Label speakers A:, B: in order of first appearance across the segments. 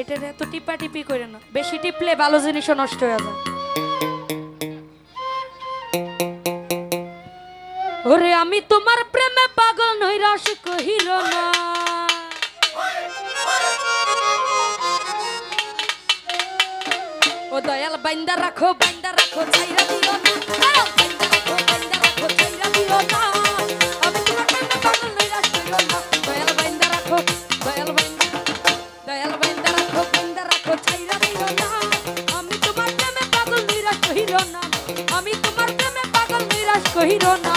A: এটা এত টিপা টিপি করে না, বেশি টিপলে ভালো জিনিসও নষ্ট হয়ে যায়। ওরে আমি তোমার প্রেমে পাগল নৈরাশ কহিল না, ও দয়াল বাইন্দা রাখো ছাইরা দিও না, বাইন্দা রাখো ছাইরা দিও না, আমি তোমার প্রেমে পাগল নৈরাশ কহিল না, দয়াল বাইন্দা রাখো ছাইরা দিও না, আমি তোমার প্রেমে পাগল নৈরাশ কহিল না, আমি তোমার প্রেমে পাগল নৈরাশ কহিল না।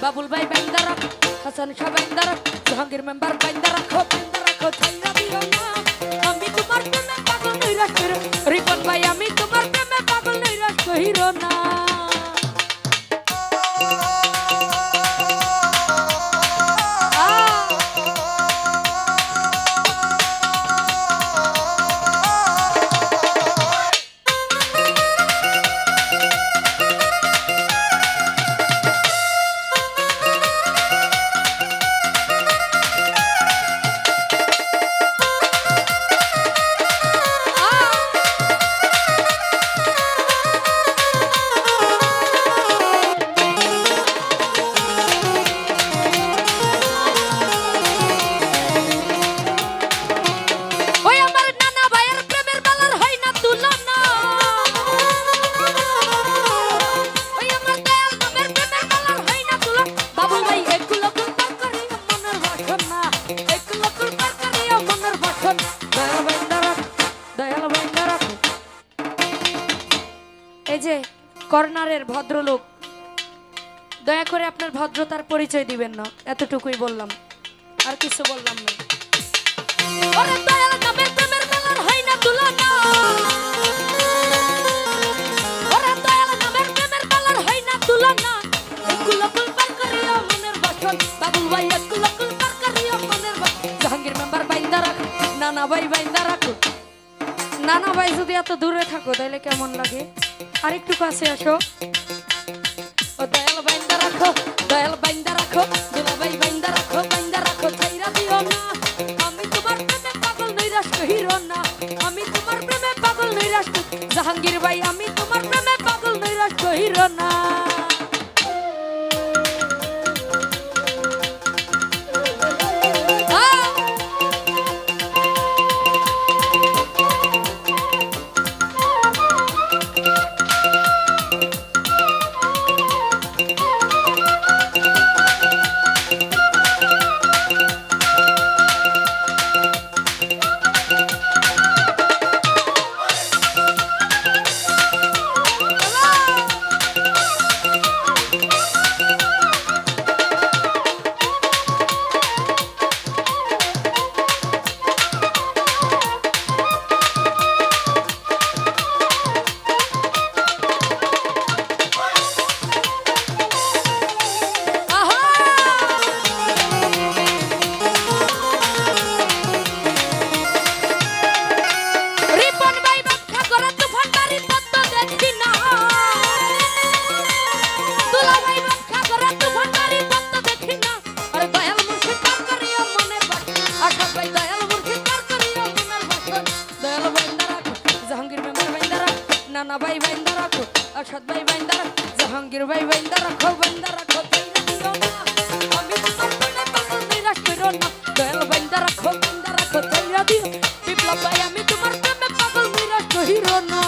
A: বাবুল ভাই বাইন্দা রাখ, হাসান শাহ বাইন্দা রাখ, জাহাঙ্গীর মেম্বার বাইন্দা রাখো ছাইরা দিও না, আমি তোমার প্রেমে পাগল নৈরাশ কইরো, রিপন ভাই আমি তোমার প্রেমে পাগল নৈরাশ কইরো না। এই যে কর্নারের ভদ্রলোক, দয়া করে আপনার ভদ্রতার পরিচয় দিবেন না, এতটুকুই বললাম, আর কিছু বললাম না। ওরে দয়াল নামের প্রেমের মেলার হয় না তুলনা, ওরে দয়াল নামের প্রেমের মেলার হয় না তুলনা, এগুলো কুলপার করিও মনের বাসন, বাবুল ভাই এগুলো কুলপার করিও মনের বাসন, জাহাঙ্গীর মেম্বার বাইন্দা রাখ, নানা ভাই বাইন্দা রাখো। নানা ভাই যদি এত দূরে থাকো তাহলে কেমন লাগে, আর একটু কাছে আসো। ও দয়াল বাইন্দা রাখো দুলাভাই বাইন্দা রাখো ছাইরা দিও না, আমি তোমার প্রেমে পাগল নৈরাশ কহিরো না, আমি তোমার প্রেমে পাগল নৈরাশ, জাহাঙ্গীর ভাই আমি তোমার প্রেমে পাগল নৈরাশ কহিরো না। नाना भाई बंदा रखो, अरशद भाई बंदा रखो, जहांगीर भाई बंदा रखो अभी तो पड़े पागल निराश करो ना, दयाल बंदा रखो तेरा दियो, विप्लव भाई अभी तुम्हारे प्रेम में पागल निराश करो ना।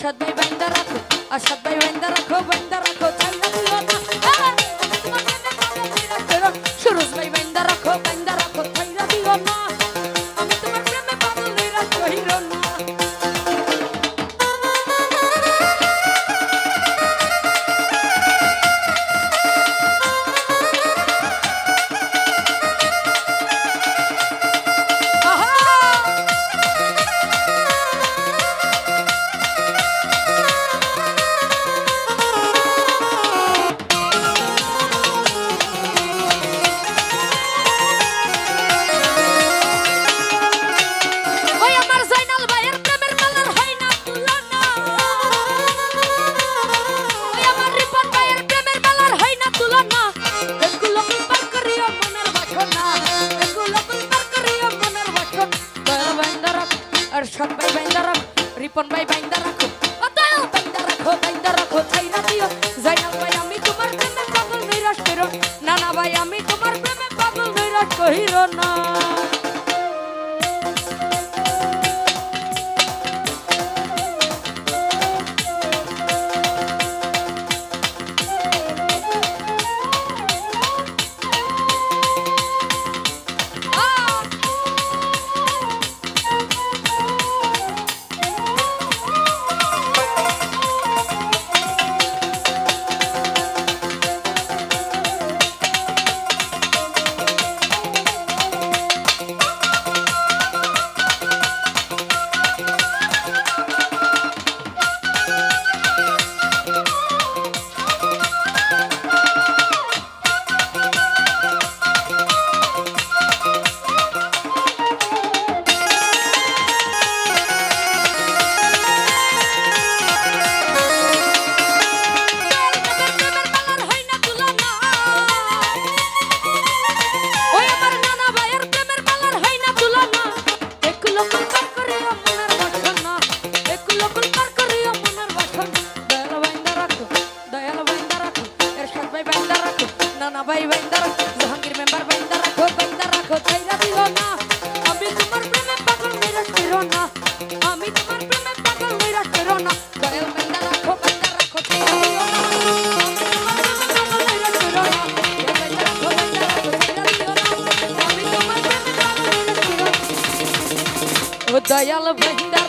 A: আসাদ ভাই বাইন্দা রাখো, আসাদ ভাই বাইন্দা রাখো, বাইন্দা রাখো, ছাইড়া দিও না। সুরজ ভাই বাইন্দা রাখো, বাইন্দা রাখো, ছাইড়া দিও না। আমি তোমার প্রেমে পাগল নিরাশ কইরো না। আরশাদ ভাই বাইন্দা রাখো, রিপন ভাই বাইন্দা রাখো, দয়াল বাইন্দা রাখো, বাইন্দা রাখো, ছাইড়া দিও। জাইনাল ভাই আমি তোমার প্রেমে পাগল নিরাশ কইরো, নানা ভাই আমি তোমার প্রেমে পাগল নিরাশ কইরো না। ভাই বাইন্দা রাখো, জাহাঙ্গীর মেম্বার বাইন্দা রাখো, বাইন্দা রাখো, ছাইড়া দিও না। আমি তোমার প্রেমে পাগল নিরাশ কইরো না, আমি তোমার প্রেমে পাগল নিরাশ কইরো না। দয়াল বাইন্দা রাখো, বাইন্দা রাখো, ছাইড়া দিও না। আমি তোমার প্রেমে পাগল নিরাশ কইরো না, বাইন্দা রাখো, বাইন্দা রাখো, ছাইড়া দিও না। আমি তোমার প্রেমে পাগল নিরাশ কইরো না। ও দয়াল বাইন্দা